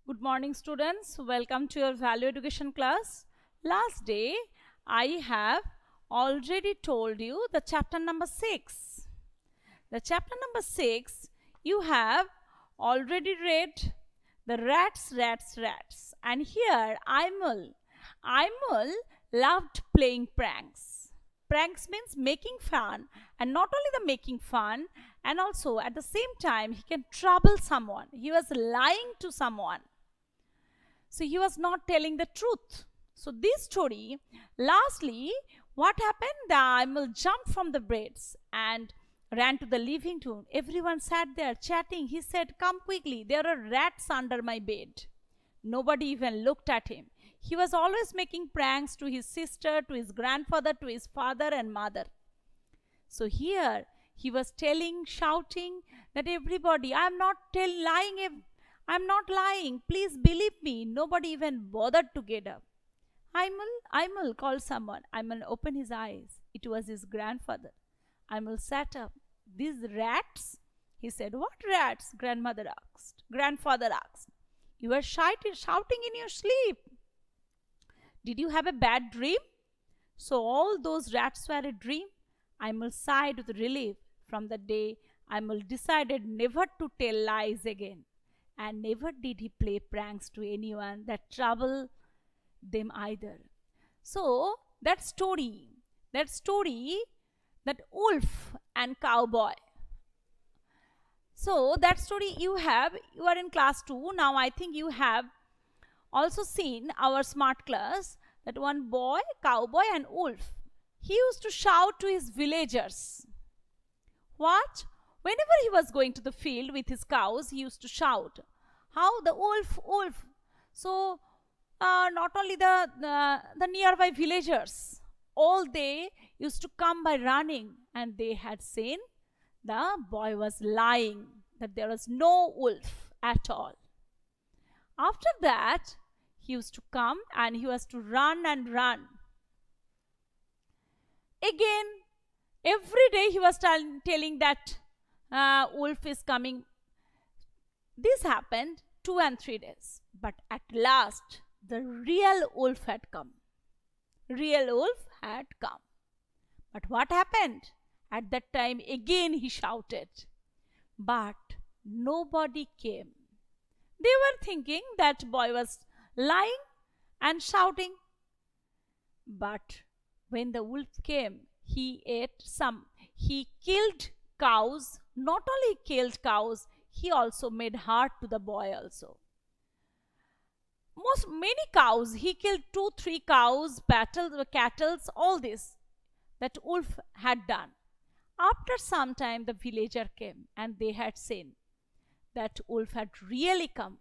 Good morning, students. Welcome to your value education class. Last day, I have already told you the chapter number 6. The chapter number 6, you have already read the rats. And here, Imul loved playing pranks. Pranks means making fun, and not only the making fun, and also at the same time, he can trouble someone. He was lying to someone. So he was not telling the truth. So this story, lastly, what happened? The animal jumped from the beds and ran to the living room. Everyone sat there chatting. He said, "Come quickly, there are rats under my bed." Nobody even looked at him. He was always making pranks to his sister, to his grandfather, to his father and mother. So here he was telling, shouting that everybody, I'm not lying. Please believe me. Nobody even bothered to get up. Aimal called someone. Aimal opened his eyes. It was his grandfather. Aimal sat up. "These rats?" He said. "What rats?" Grandfather asked. "You were shouting in your sleep. Did you have a bad dream?" "So all those rats were a dream?" Aimal sighed with relief. From that day, Aimal decided never to tell lies again. And never did he play pranks to anyone that troubled them either. So that story, that wolf and cowboy. So that story you are in class 2. Now I think you have also seen our smart class, that one boy, cowboy and wolf. He used to shout to his villagers. What? Whenever he was going to the field with his cows, he used to shout, "How the wolf, wolf!" So, not only the nearby villagers, all they used to come by running, and they had seen the boy was lying, that there was no wolf at all. After that, he used to come and he was to run and run. Again, every day he was telling that wolf is coming. This happened 2 and 3 days. But at last, the real wolf had come. Real wolf had come. But what happened? At that time, again he shouted. But nobody came. They were thinking that boy was lying and shouting. But when the wolf came, he killed cows. Not only killed cows, he also made hurt to the boy also. Many cows, he killed 2-3 cows, cattle, all this that wolf had done. After some time, the villager came and they had seen that wolf had really come,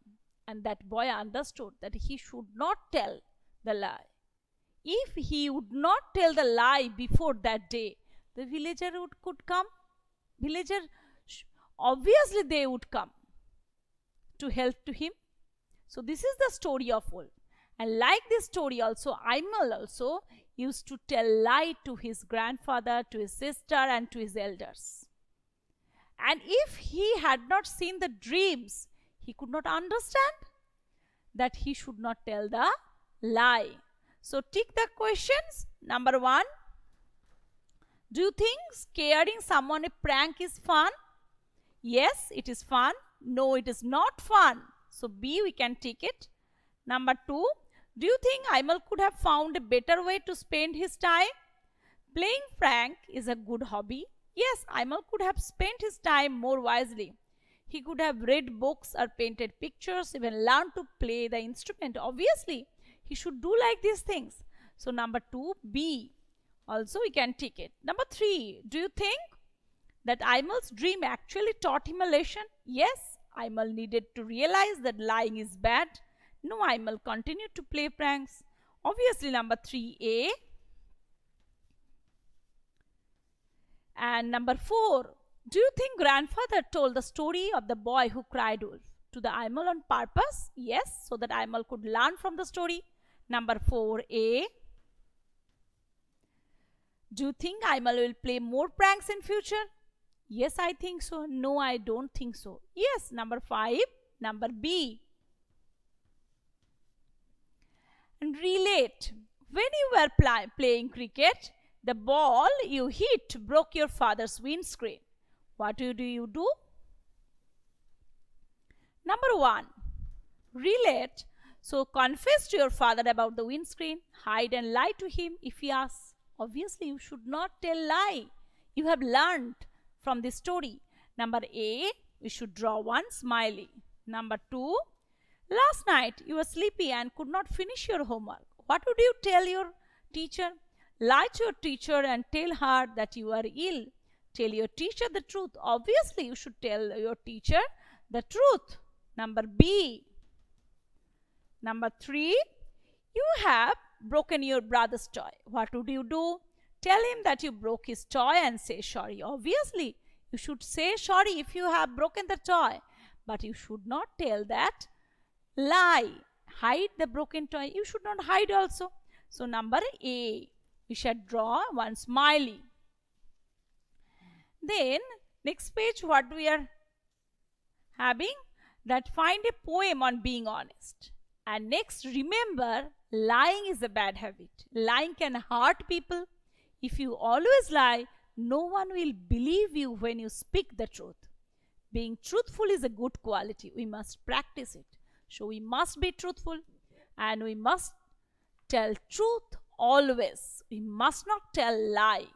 and that boy understood that he should not tell the lie. If he would not tell the lie before that day, the villager could come. Villager, obviously they would come to help to him. So this is the story of wolf. And like this story also, Aimal also used to tell lie to his grandfather, to his sister, and to his elders. And if he had not seen the dreams, he could not understand that he should not tell the lie. So tick the questions. Number 1. Do you think scaring someone a prank is fun? Yes, it is fun. No, it is not fun. So B, we can tick it. Number 2. Do you think Aimal could have found a better way to spend his time? Playing prank is a good hobby. Yes, Aimal could have spent his time more wisely. He could have read books or painted pictures, even learned to play the instrument. Obviously, he should do like these things. So number 2, B. Also we can tick it. Number 3. Do you think that Aimal's dream actually taught him a lesson? Yes, Aimal needed to realize that lying is bad. No, Aimal continued to play pranks. Obviously number 3A. And number 4. Do you think grandfather told the story of the boy who cried wolf to the Aimal on purpose? Yes, so that Aimal could learn from the story. Number 4A. Do you think Aimal will play more pranks in future? Yes, I think so. No, I don't think so. Yes, number 5. Number B. And relate. When you were playing cricket, the ball you hit broke your father's windscreen. What do you do? Number 1. Relate. So confess to your father about the windscreen. Hide and lie to him if he asks. Obviously, you should not tell lie. You have learned from this story. Number A, we should draw one smiley. Number 2, last night you were sleepy and could not finish your homework. What would you tell your teacher? Lie to your teacher and tell her that you are ill. Tell your teacher the truth. Obviously, you should tell your teacher the truth. Number B. Number 3, you have broken your brother's toy. What would you do? Tell him that you broke his toy and say sorry. Obviously, you should say sorry if you have broken the toy. But you should not tell that lie. Hide the broken toy. You should not hide also. So number A, we should draw one smiley. Then next page what we are having, that find a poem on being honest. And next, remember, lying is a bad habit. Lying can hurt people. If you always lie, no one will believe you when you speak the truth. Being truthful is a good quality. We must practice it. So we must be truthful and we must tell truth always. We must not tell lie.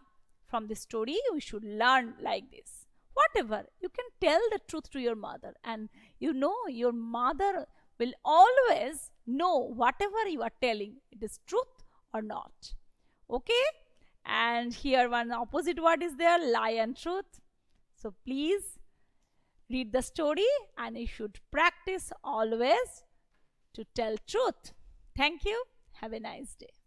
From this story, we should learn like this. Whatever, you can tell the truth to your mother, and you know your mother will always know whatever you are telling, it is truth or not. Okay? And here one opposite word is there, lie and truth. So please read the story and you should practice always to tell truth. Thank you. Have a nice day.